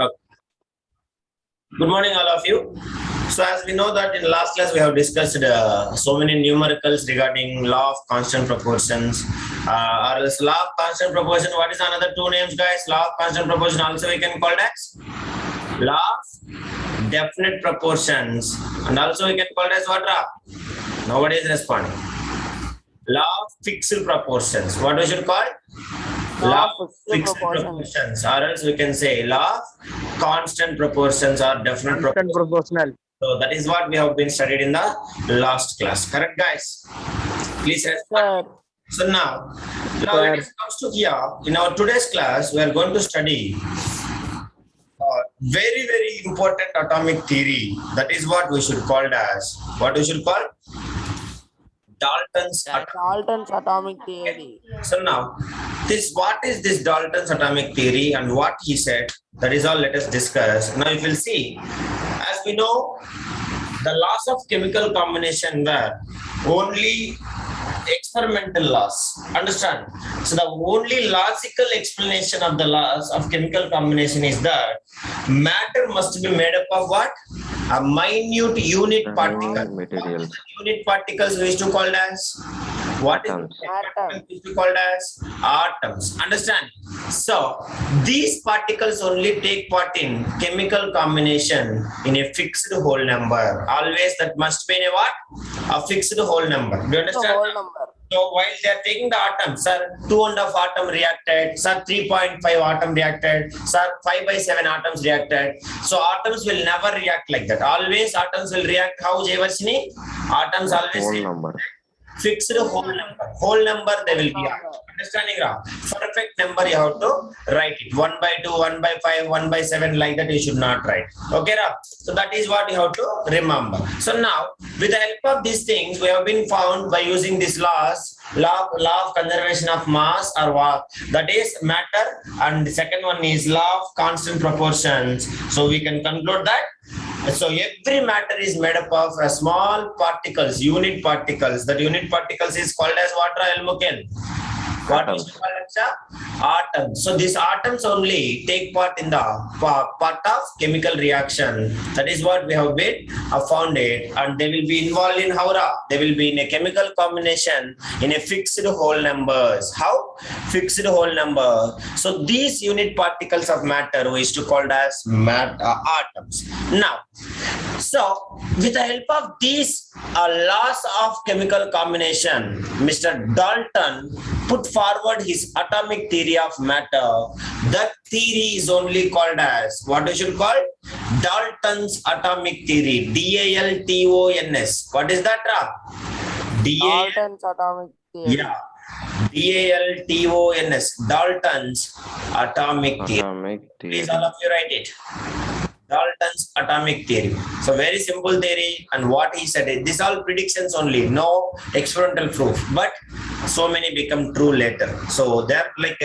Okay. Good morning, all of you. So, as we know that in last class we have discussed so many numericals regarding law of constant proportions, or else law of constant proportion. What is another two names, guys? Law of constant proportion also we can call as law of definite proportions, and also we can call it as what? Nobody is responding. Law of fixed proportions. What we should call? Law of fixed proportions, or else we can say law of constant proportions or definite Constant proportions. proportional. So that is what we have been studied in the last class. Correct, guys? Please respond. So now when it comes to here, in our today's class, we are going to study very, very important atomic theory. That is what we should call it as. What we should call? Dalton's atomic theory. So now, what is this Dalton's atomic theory and what he said? That is all. Let us discuss. Now, if you'll see, as we know, the laws of chemical combination were only experimental laws. Understand? So the only logical explanation of the laws of chemical combination is that matter must be made up of what? A minute unit particle. Materials. Unit particles we used to call as what is we used to call as atoms. Understand? So these particles only take part in chemical combination in a fixed whole number. Always that must be in a what? A fixed whole number. Do you understand? So while they are taking the atoms, sir, 2.5 atom reacted, sir, 3.5 atom reacted, sir, 5/7 atoms reacted. So atoms will never react like that. Always atoms will react how, Jayvarshini? Atoms always Whole number. fixed whole number. Whole number they will be. Understanding, Ram? Perfect number you have to write it. 1/2, 1/5, 1/7, like that you should not write. Okay, Ram? So that is what you have to remember. So now, with the help of these things, we have been found by using these laws, law of conservation of mass or what? That is matter, and the second one is law of constant proportions. So we can conclude that. So every matter is made up of a small particles, unit particles. That unit particles is called as what, Elmuken? What is called atoms. So these atoms only take part in the part of chemical reaction. That is what we have been found it, and they will be involved in how? They will be in a chemical combination in a fixed whole numbers. How? Fixed whole number. So these unit particles of matter we used to call as atoms. Now, so with the help of these laws of chemical combination, Mr. Dalton put forward his atomic theory of matter. That theory is only called as what we should call Dalton's atomic theory. DALTONS. What is that? Dalton's atomic theory. Yeah. DALTONS. Dalton's atomic theory. Atomic theory. Please, all of you write it. Dalton's atomic theory. So very simple theory, and what he said, these all predictions only, no experimental proof, but so many become true later. So they're like,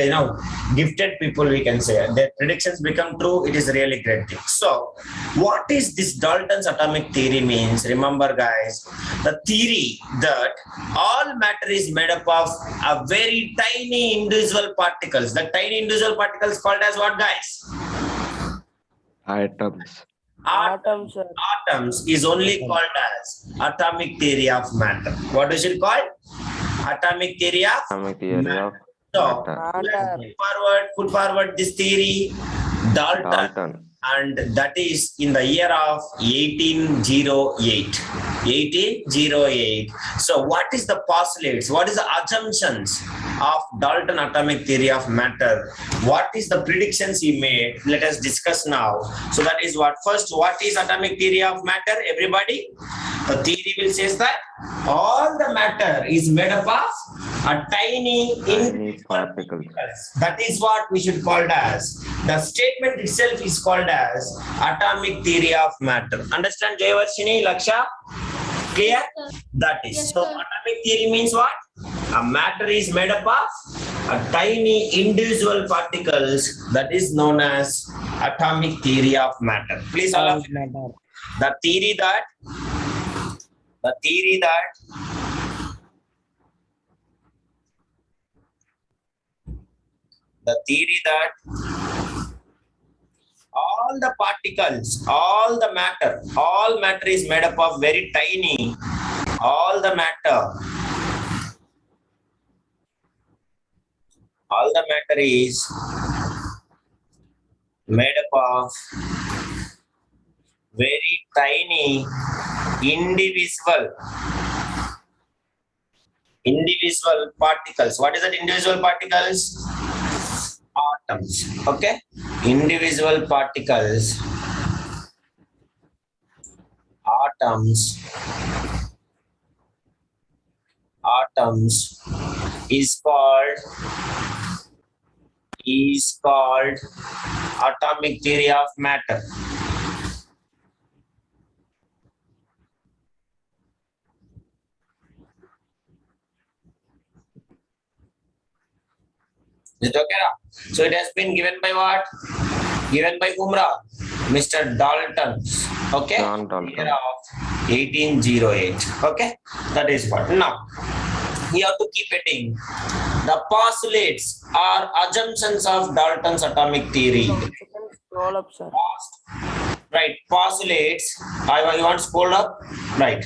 gifted people, we can say. Their predictions become true. It is really great thing. So what is this Dalton's atomic theory means? Remember, guys, the theory that all matter is made up of a very tiny individual particles. The tiny individual particles called as what, guys? Atoms. Atoms is only called as atomic theory of matter. What is it called? Atomic theory of Atomic theory matter. of So matter. let's put forward this theory, Dalton, Dalton. and that is in the year of 1808. 1808. So what is the postulates? What is the assumptions of Dalton atomic theory of matter? What is the predictions he made? Let us discuss now. So that is what. First, what is atomic theory of matter? Everybody, the theory will say that all the matter is made up of a tiny particles. That is what we should call it as. The statement itself is called as atomic theory of matter. Understand, Jayvarshini, Laksha? Clear? That is. Yes, so sir. atomic theory means what? A matter is made up of a tiny individual particles. That is known as atomic theory of matter. Please, all of you. The theory that all all the particles, all the matter, all matter is made up of very tiny, all the matter is made up of very tiny individual particles. What is that individual particles? Atoms. Okay, individual particles, atoms is called atomic theory of matter. Is it okay? So it has been given by what? Given by Umrah, Mr. Dalton. Okay? John Dalton. Year of 1808. Okay? That is what. Now, you have to keep hitting. The postulates are assumptions of Dalton's atomic theory. Scroll up, sir. Right. Postulates. You want to scroll up? Right.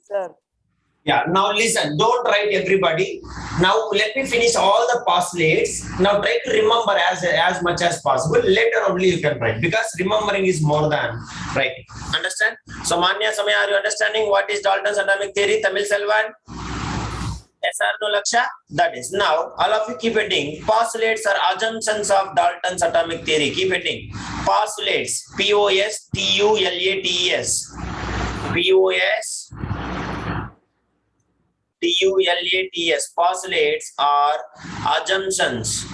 Sir. Yeah, now listen, don't write everybody. Now let me finish all the postulates. Now try to remember as much as possible. Later only you can write, because remembering is more than writing. Understand? So Manya Samaya, are you understanding what is Dalton's atomic theory? Tamil Selvan? Yes or no, Laksha? That is. Now all of you keep heading. Postulates are assumptions of Dalton's atomic theory. Keep heading. Postulates. Postulates. Postulates are assumptions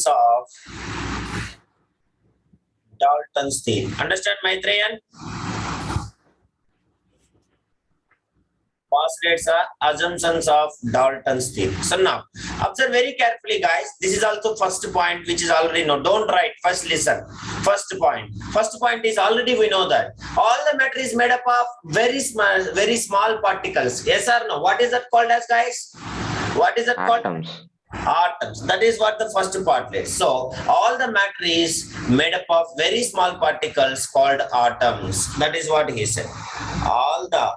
of Dalton's theory. Understand, Maitreyan? Postulates are assumptions of Dalton's theory. So now, observe very carefully, guys. This is also first point, which is already known. Don't write. First listen. First point. First point is already we know that all the matter is made up of very small particles. Yes or no? What is that called as, guys? What is that called? Atoms. That is what the first part is. So all the matter is made up of very small particles called atoms. That is what he said. All the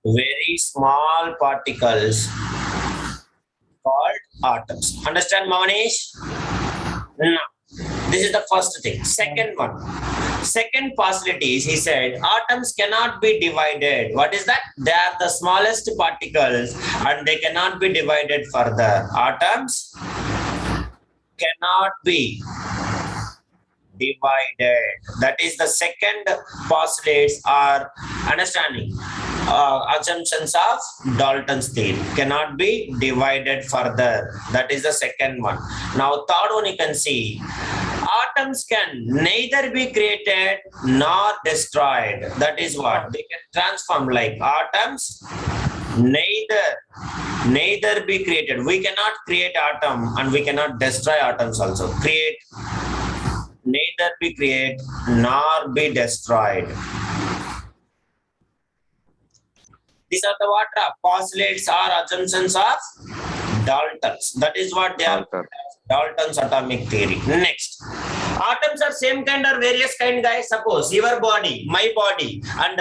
very small particles called atoms. Understand, Manish? Now, this is the first thing. Second one. Second possibility is, he said, atoms cannot be divided. What is that? They are the smallest particles and they cannot be divided further. Atoms cannot be divided. That is the second postulates are understanding. Assumptions of Dalton's theory cannot be divided further. That is the second one. Now, third one you can see. Atoms can neither be created nor destroyed. That is what they can transform, like atoms neither be created. We cannot create atom and we cannot destroy atoms also. Neither be created nor be destroyed. These are the what postulates are assumptions of Dalton's. That is what they are. Dalton's atomic theory. Next, atoms are same kind or various kind, guys. Suppose your body, my body, and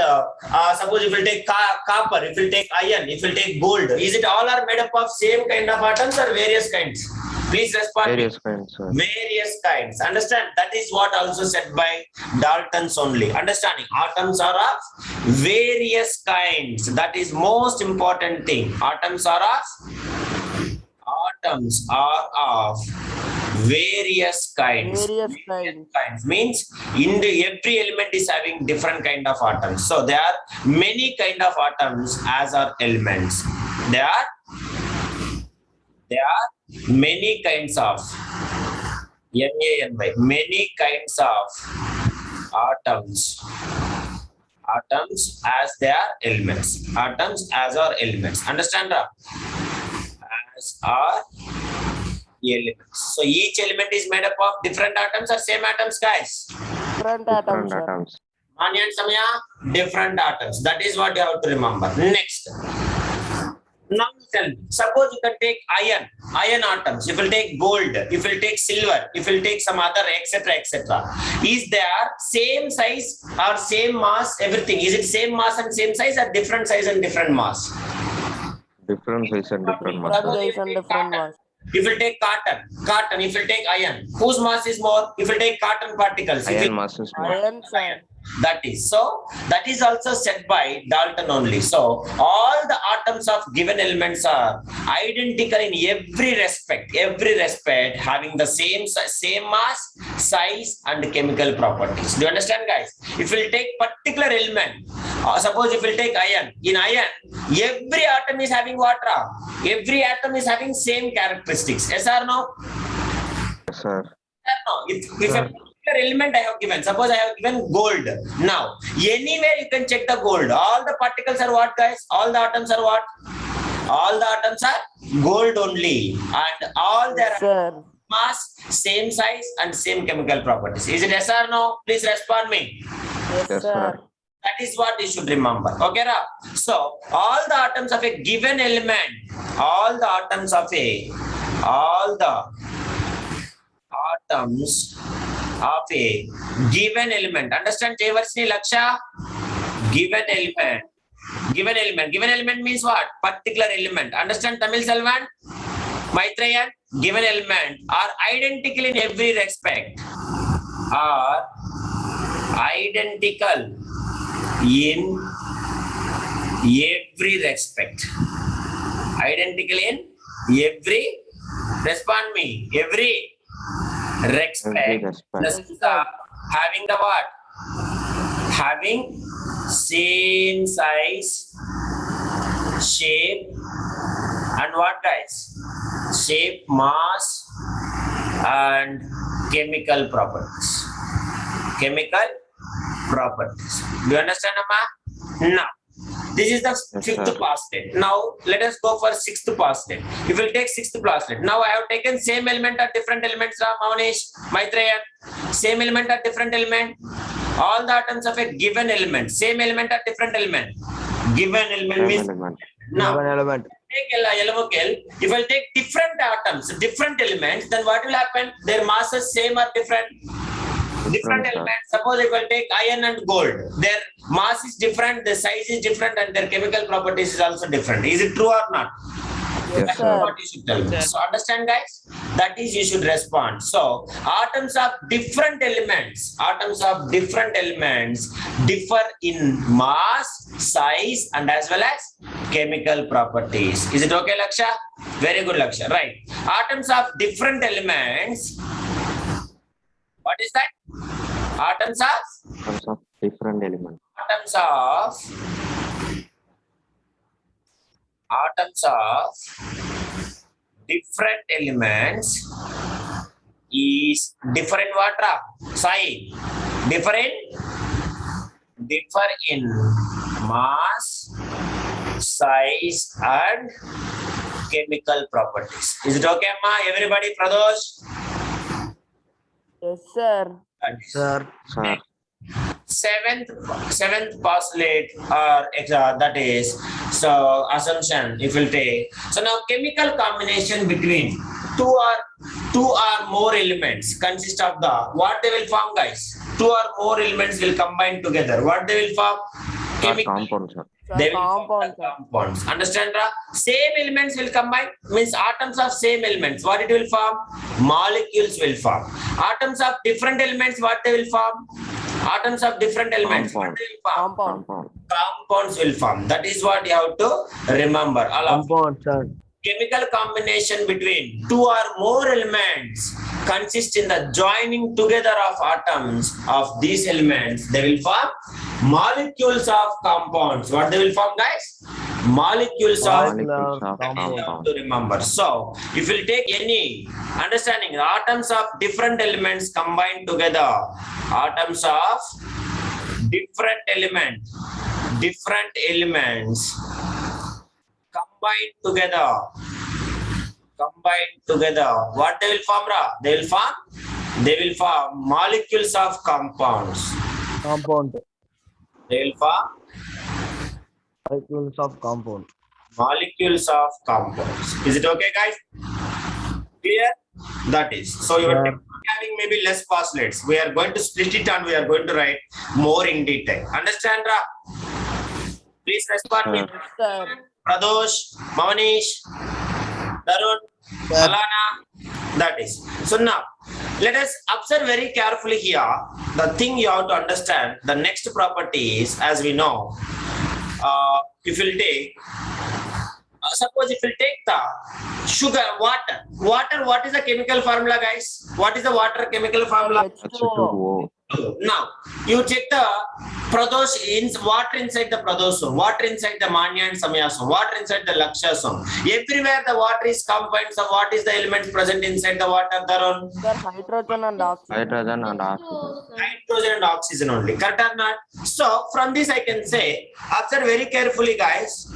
suppose if you take copper, if you take iron, if you take gold, is it all are made up of same kind of atoms or various kinds? Please respond. Various kinds, sir. Various kinds. Understand? That is what also said by Dalton's only. Understanding? Atoms are of various kinds. That is most important thing. Atoms are of various kinds. Various kinds. Means in the every element is having different kind of atoms. So there are many kind of atoms as are elements. There are many kinds of many kinds of atoms as they are elements. Atoms as are elements. Understand? As are elements. So each element is made up of different atoms or same atoms, guys? Different atoms, sir. atoms. Mani and Samya, different atoms. That is what you have to remember. Next. Now tell me, suppose you can take iron atoms, if you take gold, if you take silver, if you take some other, etc. Is there same size or same mass, everything? Is it same mass and same size or different size and different mass? Different size and different mass. Different size and different mass. If you take cotton, if you take iron, whose mass is more? If you take cotton particles, if Iron you mass is more. Iron, sir. that is so that is also said by Dalton only. So all the atoms of given elements are identical in every respect, having the same mass, size and chemical properties. Do you understand, guys? If you take particular element, suppose if you take iron, in iron every atom is having what? Every atom is having same characteristics. Yes or no? Yes, sir. No, if a particular element I have given, suppose I have given gold. Now, anywhere you can check the gold. All the particles are what, guys? All the atoms are what? All the atoms are gold only, and all their Sir. mass, same size, and same chemical properties. Is it yes or no? Please respond me. Yes, Yes, sir. sir. That is what you should remember. Okay, Ra? So all the atoms of a given element, all the atoms of a given element. Understand, Jayvarsini Laksha? Given element means what? Particular element. Understand, Tamil Selvan? Maitreyan? Given element are identical in every respect. Are identical in every respect. Identical in every, respond me, every respect. The sense of having the what? Having same size, shape, and what, guys? Shape, mass, and chemical properties. Chemical properties. Do you understand, Amma? Now, this is the fifth postulate. Now, let us go for sixth postulate. If we take sixth postulate, now I have taken same element or different elements, Mavanish, Maitreyan. Same element or different element. All the atoms of a given element. Same element or different element. Given element means. Now, if I take different atoms, different elements, then what will happen? Their masses same or different? Different elements. Suppose if I take iron and gold, their mass is different, their size is different, and their chemical properties is also different. Is it true or not? Yes, That's sir. what you should tell me. So understand, guys? That is, you should respond. So atoms of different elements differ in mass, size, and as well as chemical properties. Is it okay, Laksha? Very good, Laksha. Right. Atoms of different elements. What is that? Atoms of Different elements. Atoms of different elements is different what? Sai. Differ in mass, size, and chemical properties. Is it okay, Amma? Everybody, Pradosh? Yes, sir. Sir. Seventh postulate or that is, so assumption if we'll take, so now chemical combination between two or more elements consist of the, what they will form, guys? Two or more elements will combine together. What they will form? Compound, sir. They will form Compound, the sir. compounds. Understand, Ra? Same elements will combine, means atoms of same elements. What it will form? Molecules will form. Atoms of different elements, what they will form? Atoms of different elements, what they will form? Compound. Compounds will form. That is what you have to remember. All of Compound, sir. chemical combination between two or more elements consist in the joining together of atoms of these elements. They will form molecules of compounds. What they will form, guys? Molecules of Compound. to remember. So, if you take any understanding, the atoms of different elements combined together, atoms of different elements combined together. What they will form, Ra? They will form They will form molecules of compounds. Compound. They will form Molecules of compound. molecules of compounds. Is it okay, guys? Clear? That is. So you are Yeah. having maybe less postulates. We are going to split it and we are going to write more in detail. Understand, Ra? Please respond me. Sir. Sir. Pradosh, Mavanish, Tarun, Sir. Alana. That is. So now, let us observe very carefully here. The thing you have to understand, the next property is, as we know, if you'll take, suppose if you'll take the sugar, water, what is the chemical formula, guys? What is the water chemical formula? H2O. H2O. Now, you check the Pradosh, water inside the Pradosum, water inside the Manya and Samyasum, water inside the Lakshasum. Everywhere the water is combined, so what is the element present inside the water, Tarun? Sir, hydrogen and oxygen. Hydrogen and oxygen. Hydrogen and oxygen only, correct or not? So, from this I can say, observe very carefully, guys.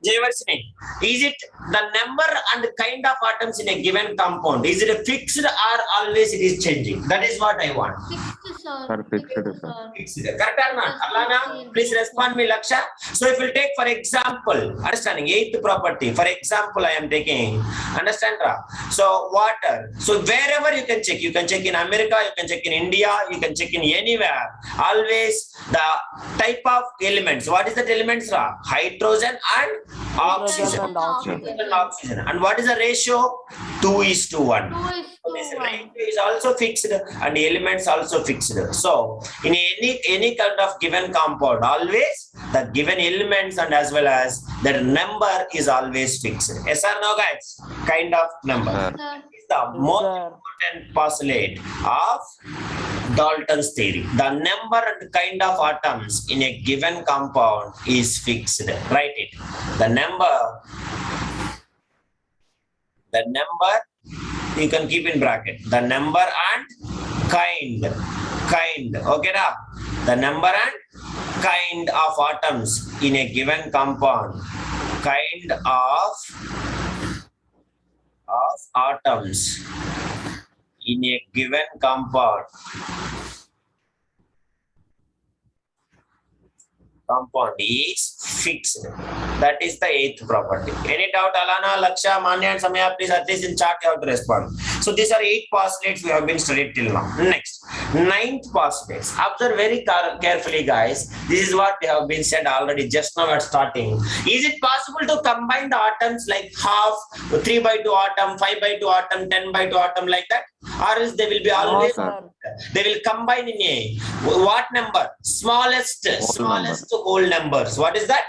Jayavarsini, is it the number and kind of atoms in a given compound? Is it fixed or always it is changing? That is what I want. Fixed, sir. Sir, fixed, sir. Fixed. Correct or not? Alana, please respond me, Laksha. So if you take, for example, understanding eighth property, for example, I am taking, understand, Ra? So water. So wherever you can check in America, you can check in India, you can check in anywhere. Always the type of elements. What is that elements, Ra? Hydrogen and oxygen. And oxygen. And oxygen. And what is the ratio? 2:1. 2:1. This ratio is also fixed and the elements also fixed. So in any kind of given compound, always the given elements and as well as the number is always fixed. Yes or no, guys? Kind of number. Sir. Is the most important postulate of Dalton's theory. The number and kind of atoms in a given compound is fixed. Write it. The number, you can keep in bracket. The number and kind. Okay, now the number and kind of atoms in a given compound. Kind of atoms in a given compound is fixed. That is the eighth property. Any doubt, Alana, Laksha, Manya, and Samaya, please at least in chat you have to respond. So these are 8 postulates we have been studied till now. Next, 9th postulates. Observe very carefully, guys. This is what we have been said already just now at starting. Is it possible to combine the atoms like half, 3/2 atom, 5/2 atom, 10/2 atom like that? Or else they will be always, sir. they will combine in a what number? Smallest whole numbers. What is that?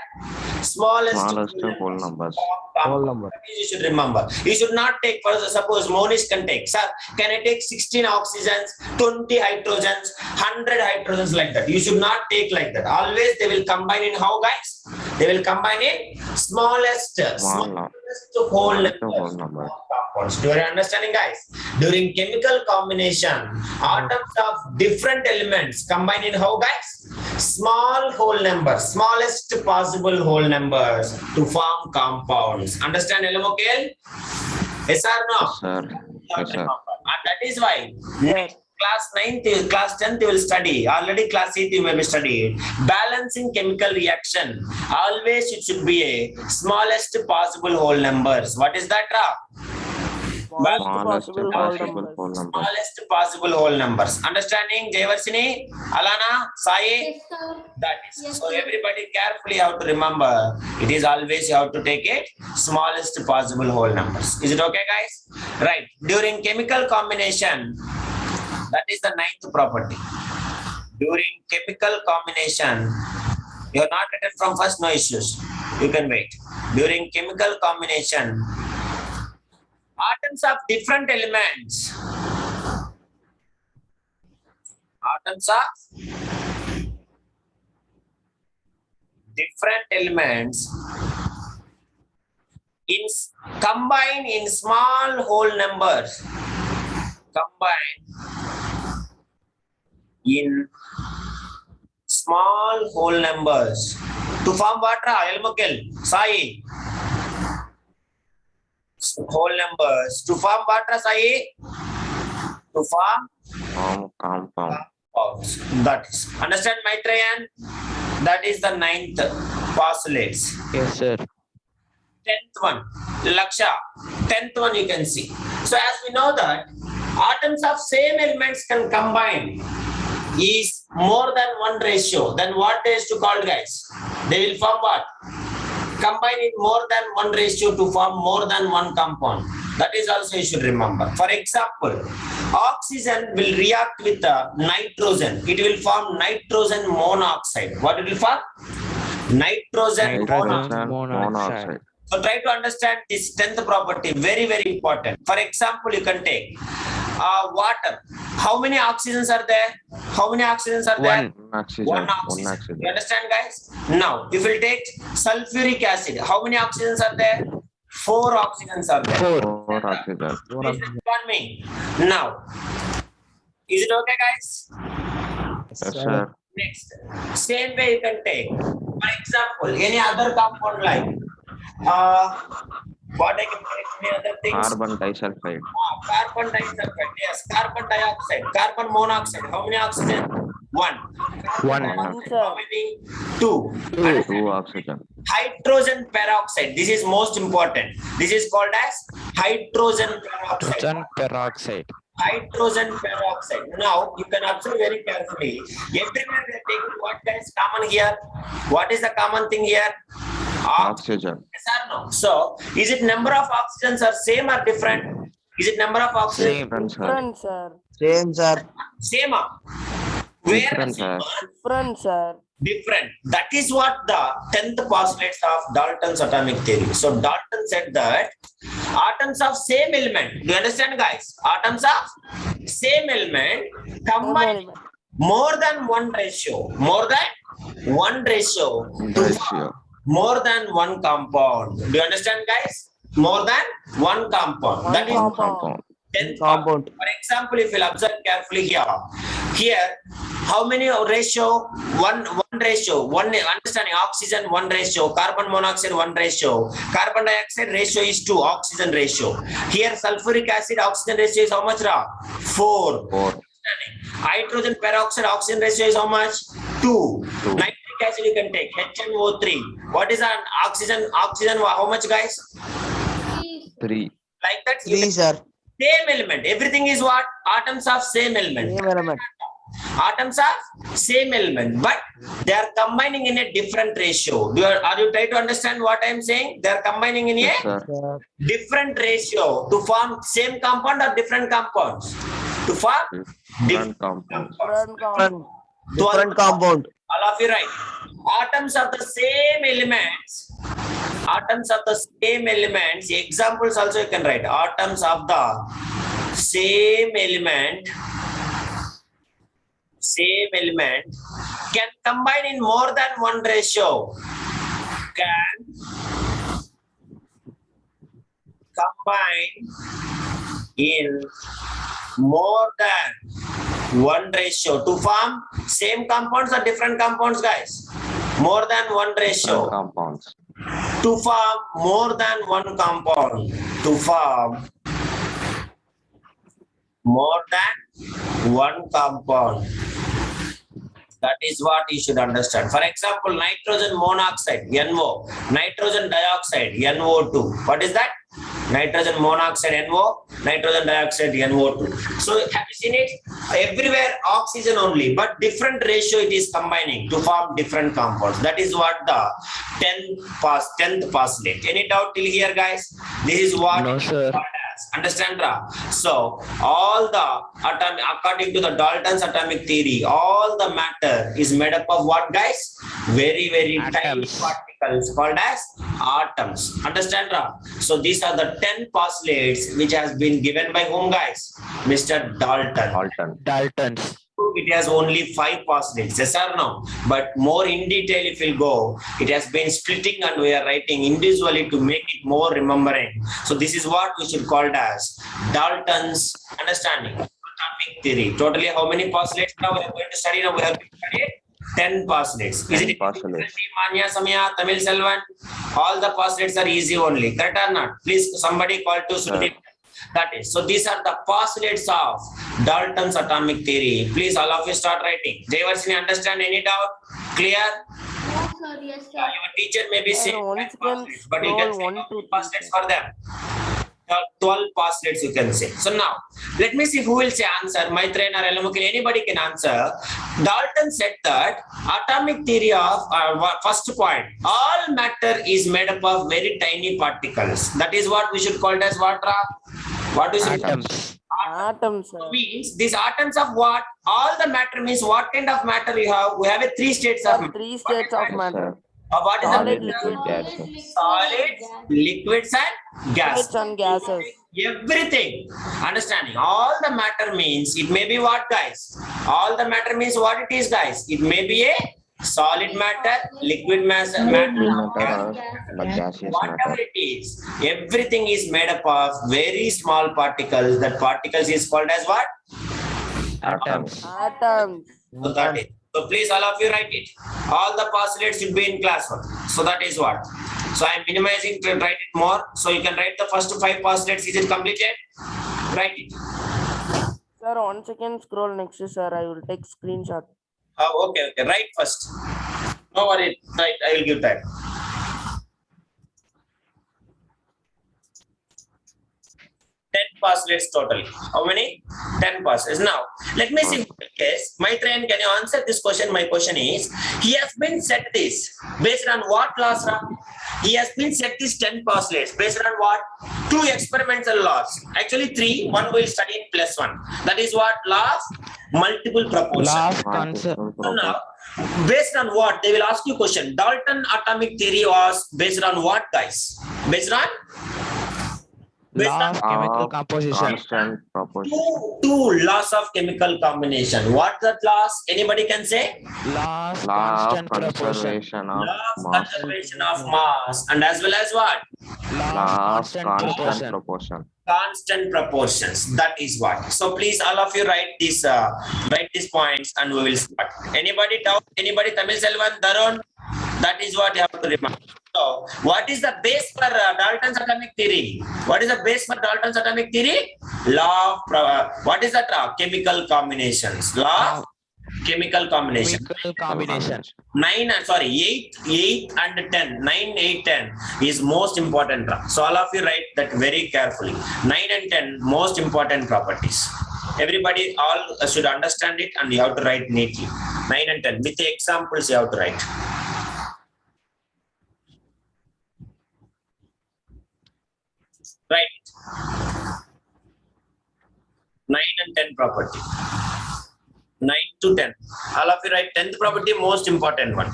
Smallest whole numbers. Whole number. You should remember. You should not take, for suppose Monish can take, sir, can I take 16 oxygens, 20 hydrogens, 100 hydrogens like that? You should not take like that. Always they will combine in how, guys? They will combine in smallest whole number. Do you understanding, guys? During chemical combination, atoms of different elements combine in how, guys? Small whole numbers, smallest possible whole numbers to form compounds. Understand, LMOKL? Yes or no? Sir. Yes, sir. And that is why Yes. class 9th, class 10th you will study. Already class 8th you may be studied. Balancing chemical reaction. Always it should be a smallest possible whole numbers. What is that, Ra? Smallest possible whole numbers. Smallest possible whole numbers. Understanding, Jayavarsini, Alana, Sai? Yes, sir. That is. Yes, So sir. everybody carefully have to remember. It is always you have to take it smallest possible whole numbers. Is it okay, guys? Right. During chemical combination, that is the 9th property. During chemical combination, you have not written from first, no issues. You can wait. During chemical combination, atoms of different elements. Atoms of different elements combine in small whole numbers. Combine in small whole numbers to form what? Elmokel, Sai. Whole numbers to form what, Sai? To form compound. compounds. That is. Understand, Maitreyan? That is the ninth postulates. Yes, sir. 10th one, Laksha. 10th one you can see. So as we know that atoms of same elements can combine is more than one ratio. Then what is to called, guys? They will form what? Combine in more than one ratio to form more than one compound. That is also you should remember. For example, oxygen will react with nitrogen. It will form nitrogen monoxide. What it will form? Nitrogen monoxide. Monoxide. So try to understand this 10th property, very, very important. For example, you can take water. How many oxygens are there? How many oxygens are there? Oxygen. One One oxygen. oxygen. You understand, guys? Now, if we take sulfuric acid, how many oxygens are there? 4 oxygens are there. Four oxygen. Please respond me. Now, is it okay, guys? Yes, sir. Next, same way you can take, for example, any other compound like what I can take, any other things? Carbon disulfide. Carbon disulfide, yes, carbon dioxide, carbon monoxide. How many oxygen? 1. One, Dioxide, sir. how many? 2. And 2 oxygen. hydrogen peroxide. This is most important. This is called as hydrogen peroxide. Peroxide. Hydrogen peroxide. Now you can observe very carefully. Everywhere they are taking what is common here? What is the common thing here? Oxygen. Yes or no? So is it number of oxygens are same or different? Is it number of oxygens? Different, sir. Different, sir. Same, sir. Same. Where Different, sir. Different, sir. different. That is what the 10th postulates of Dalton's atomic theory. So Dalton said that atoms of same element. Do you understand, guys? Atoms of same element combine more than one ratio. More than one ratio. To Ratio. more than one compound. Do you understand, guys? More than one compound. That is Compound. 10th Compound. For example, if you observe carefully here, how many ratio? One ratio. One understanding oxygen 1 ratio, carbon monoxide 1 ratio, carbon dioxide ratio is 2, oxygen ratio. Here sulfuric acid oxygen ratio is how much? 4. 4. Hydrogen peroxide oxygen ratio is how much? 2. Nitric acid you can take HNO3. What is an oxygen? Oxygen how much, guys? 3. Like that. You 3, can- sir. Same element. Everything is what? Atoms of same element. Same element. Atoms of same element, but they are combining in a different ratio. Are you trying to understand what I am saying? They are combining in Yes, a sir. Sir. different ratio to form same compound or different compounds. To form Different compounds. Different compound. Different compound. all of you right. Atoms of the same elements. Atoms of the same elements. Examples also you can write. Atoms of the same element. Same element can combine in more than one ratio. Can combine in more than one ratio to form same compounds or different compounds, guys? More than one ratio Compounds. to form more than one compound. To form more than one compound. That is what you should understand. For example, nitrogen monoxide, NO, nitrogen dioxide, NO2. What is that? Nitrogen monoxide, NO, nitrogen dioxide, NO2. So have you seen it? Everywhere oxygen only, but different ratio it is combining to form different compounds. That is what the 10th postulate. Any doubt till here, guys? This is what No, sir. Understand, Ra? So all the atomic, according to the Dalton's atomic theory, all the matter is made up of what, guys? Very, very tiny Atoms. particles called as atoms. Understand, Ra? So these are the 10 postulates which has been given by whom, guys? Mr. Dalton. Dalton. Daltons. It has only 5 postulates, yes or no? But more in detail, if we'll go, it has been splitting and we are writing individually to make it more remembering. So this is what we should call it as Dalton's understanding, atomic theory. Totally, how many postulates now we are going to study? Now we have studied 10 postulates. Is 10 it postulates. Manya Samya, Tamil Selvan? All the postulates are easy only. Correct or not? Please, somebody call to Sudeep. That is, so these are the postulates of Dalton's atomic theory. Please, all of you start writing. Jayavarsini, understand? Any doubt? Clear? Yes, sir. Yes, sir. Your teacher may be Sir, saying once 5 again postulates, but you can scroll say one, how two, many three, postulates sir. for them. 12 postulates you can say. So now, let me see who will say answer. Maitreyan or Elamukil, anybody can answer. Dalton said that atomic theory of first point, all matter is made up of very tiny particles. That is what we should call it as what? What is it? Atoms. Atoms, sir. Means these atoms of what? All the matter means what kind of matter we have? We have a 3 states of Sir, matter. 3 states of Yes, matter. sir. What is the Solid, matter? liquid, Gases. Solids, liquids and gas. liquids and gases. Everything. Understanding. All the matter means it may be what, guys? All the matter means what it is, guys? It may be a solid matter, liquid matter, Matter or the gaseous whatever matter. it is. Everything is made up of very small particles. That particles is called as what? Atoms. Atoms. So that is. So please, all of you write it. All the postulates should be in class 1. So that is what. So I am minimizing to write it more. So you can write the first 5 postulates. Is it completed? Write it. Sir, once again scroll next, sir. I will take screenshot. Okay. Write first. No worry. Right. I will give time. 10 postulates totally. How many? 10 postulates. Now, let me see. Yes, Maitreyan, can you answer this question? My question is, he has been set this based on what laws? He has been set these 10 postulates based on what? 2 experimental laws. Actually 3. One will study in +1. That is what? Law of multiple proportion. Law of concept. So now, based on what? They will ask you question. Dalton atomic theory was based on what, guys? Based on? Law of chemical composition. Constant proportion. Two laws of chemical combination. What that laws? Anybody can say? Law of Law of constant proportion. conservation of Law of mass. conservation of mass, and as well as what? Law of constant proportion. Constant proportions. That is what. So please, all of you write these points, and we will start. Anybody doubt? Anybody? Tamil Selvan, Darun. That is what you have to remember. So, what is the base for Dalton's atomic theory? What is the base for Dalton's atomic theory? Law of what is that? Chemical combinations. Law of chemical combination. Chemical combination. 8 and 10. 9, 8, 10 is most important. So all of you write that very carefully. 9 and 10 most important properties. Everybody all should understand it, and you have to write neatly. 9 and 10 with the examples you have to write. Right. 9 and 10 property. 9 to 10. All of you write 10th property, most important one.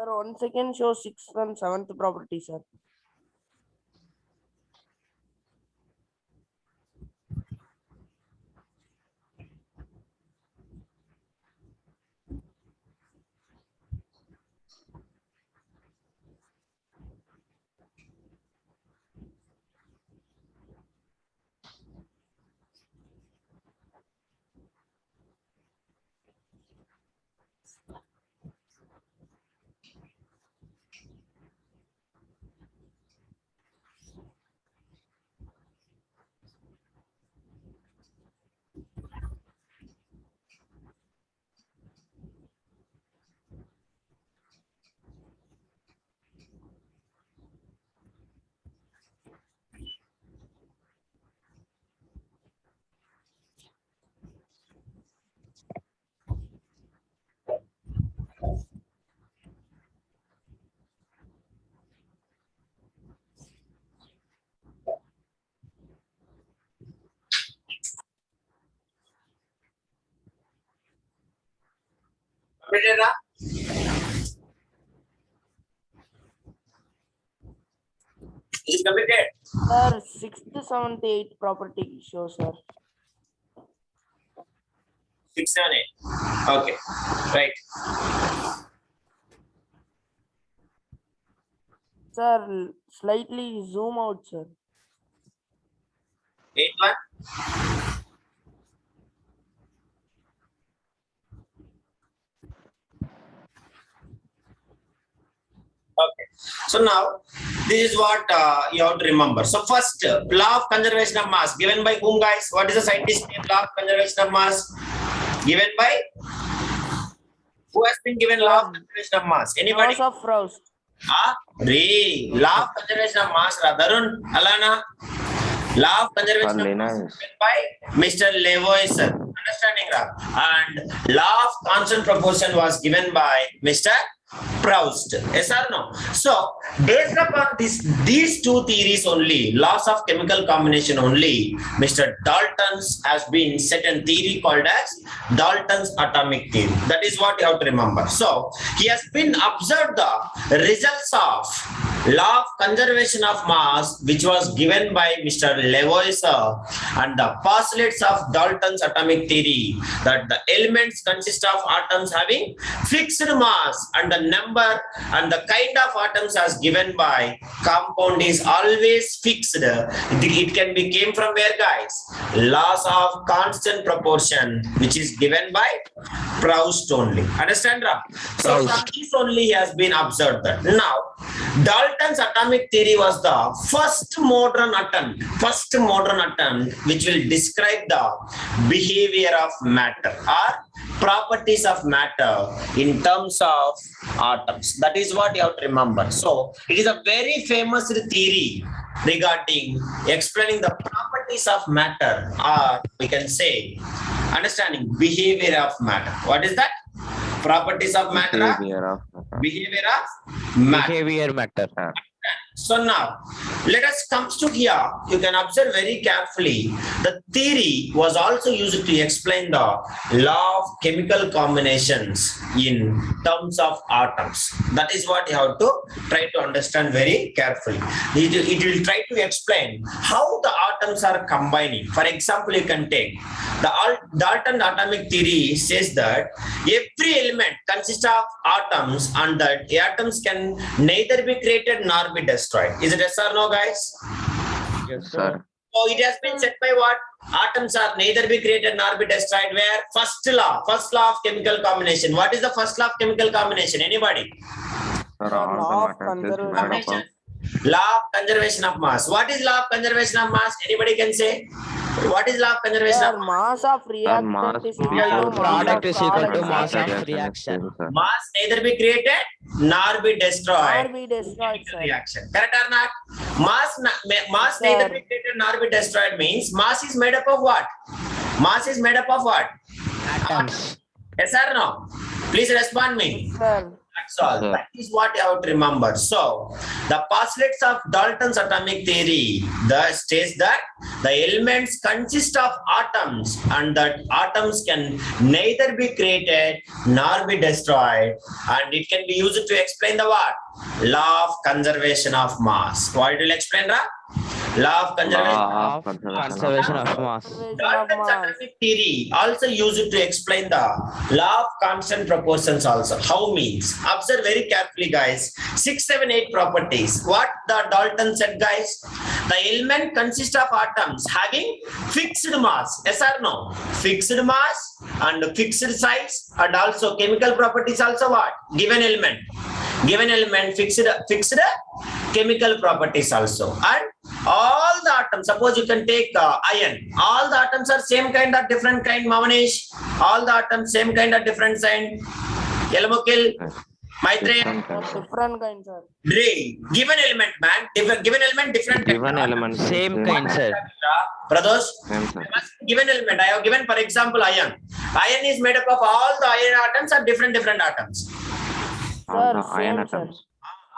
Sir, once again show 6th and 7th property, sir. Completed, na? Is it completed? Sir, 6th, 7th, 8th property show, sir. 6, 7, 8. Okay. Right. Sir, slightly zoom out, sir. 81. Okay. So now, this is what you have to remember. So first, law of conservation of mass given by whom, guys? What is the scientist name? Law of conservation of mass given by who has been given law of conservation of mass? Anybody? Laws of Faust. Law of conservation of mass. Darun, Alana. Law of conservation of mass Linus. given by Mr. Lavoisier. Understanding, Ra? And law of constant proportion was given by Mr. Proust. Yes or no? So, based upon these two theories only, laws of chemical combination only, Mr. Dalton's has been set a theory called as Dalton's atomic theory. That is what you have to remember. So, he has been observed the results of law of conservation of mass, which was given by Mr. Lavoisier, and the postulates of Dalton's atomic theory, that the elements consist of atoms having fixed mass, and the number and the kind of atoms as given by compound is always fixed. It can be came from where, guys? Laws of constant proportion, which is given by Proust only. Understand, Ra? So from this only he has been observed that. Now, Dalton's atomic theory was the first modern attempt which will describe the behavior of matter or properties of matter in terms of atoms. That is what you have to remember. So it is a very famous theory regarding explaining the properties of matter, or we can say understanding behavior of matter. What is that? Properties of matter. Behavior of matter. Behavior matter. So now, let us come to here. You can observe very carefully. The theory was also used to explain the law of chemical combinations in terms of atoms. That is what you have to try to understand very carefully. It will try to explain how the atoms are combining. For example, you can take the Dalton atomic theory says that every element consists of atoms, and that atoms can neither be created nor be destroyed. Is it yes or no, guys? Yes, Sir. So it has been said by what? Atoms are neither be created nor be destroyed. Where? First law of chemical combination. What is the first law of chemical combination? Anybody? Sir, Law all of the matter is conservation. made up of Law of conservation of mass. What is law of conservation of mass? Anybody can say? What is law of conservation Sir, of mass? mass of reactant is equal to product is equal to product. mass of reaction reaction. is same, sir. Mass neither be created nor be destroyed. Or be destroyed, sir. Reaction. Correct or not? Mass Sir. neither be created nor be destroyed means mass is made up of what? Mass is made up of what? Atoms. Yes or no? Please respond me. Sir, That's all. Sir. That is what you have to remember. So, the postulates of Dalton's atomic theory thus states that the elements consist of atoms, and that atoms can neither be created nor be destroyed, and it can be used to explain the what? Law of conservation of mass. What it will explain, Ra? Law of conservation. Law Of of conservation of mass. conservation of Dalton's mass. atomic theory also used to explain the law of constant proportions also. How means? Observe very carefully, guys. 6, 7, 8 properties. What the Dalton said, guys? The element consists of atoms having fixed mass. Yes or no? Fixed mass and fixed size, and also chemical properties also what? Given element. Fixed chemical properties also. And all the atoms, suppose you can take iron. All the atoms are same kind or different kind, Mavanish? All the atoms same kind or different kind? Yelmukil, Maitreya, Different kind, sir. Dre. Given element, man. Given element, different kind. Given element is Same kind, sir. Pradosh, Same, sir. given element. I have given, for example, iron. Iron is made up of all the iron atoms or different atoms. All the Sir, iron same, sir. atoms.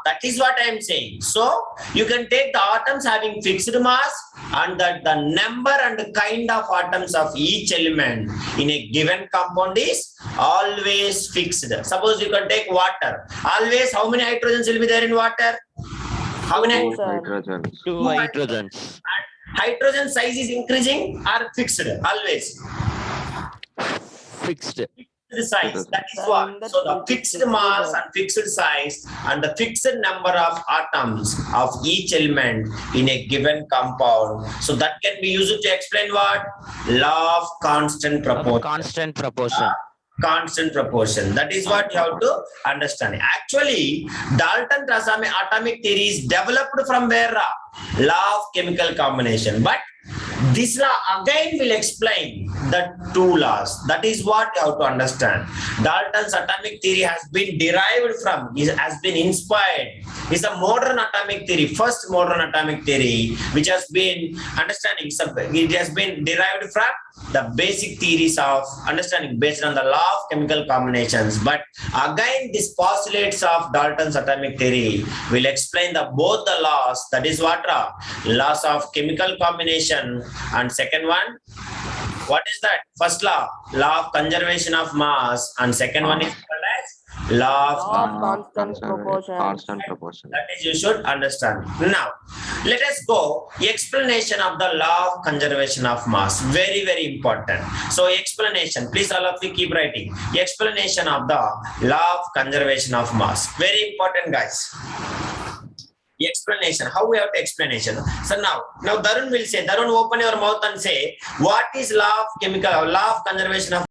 That is what I am saying. So you can take the atoms having fixed mass, and that the number and the kind of atoms of each element in a given compound is always fixed. Suppose you can take water. Always, how many hydrogens will be there in water? How many? Two, sir. Hydrogens. 2 hydrogens. Hydrogen size is increasing or fixed? Always. Fixed. fixed size. That is Sir, what. in that So the case, fixed it's mass fixed. and fixed size and the fixed number of atoms of each element in a given compound. So that can be used to explain what? Law of constant proportion. Constant proportion. Constant proportion. That is what you have to understand. Actually, Dalton's atomic theory is developed from where? Law of chemical combination. But this law again will explain the two laws. That is what you have to understand. Dalton's atomic theory has been derived from, has been inspired. It's a modern atomic theory, first modern atomic theory, which has been understanding. It has been derived from the basic theories of understanding based on the law of chemical combinations. But again, these postulates of Dalton's atomic theory will explain the both the laws. That is what? Laws of chemical combination. And second one, what is that? First law, law of conservation of mass, and second one is called as law of Law of constant proportion. Constant proportion. that is you should understand. Now, let us go explanation of the law of conservation of mass. Very, very important. So explanation, please all of you keep writing. Explanation of the law of conservation of mass. Very important, guys. Explanation. How we have to explanation? So now Darun will say, Darun, open your mouth and say, what is law of chemical, law of conservation of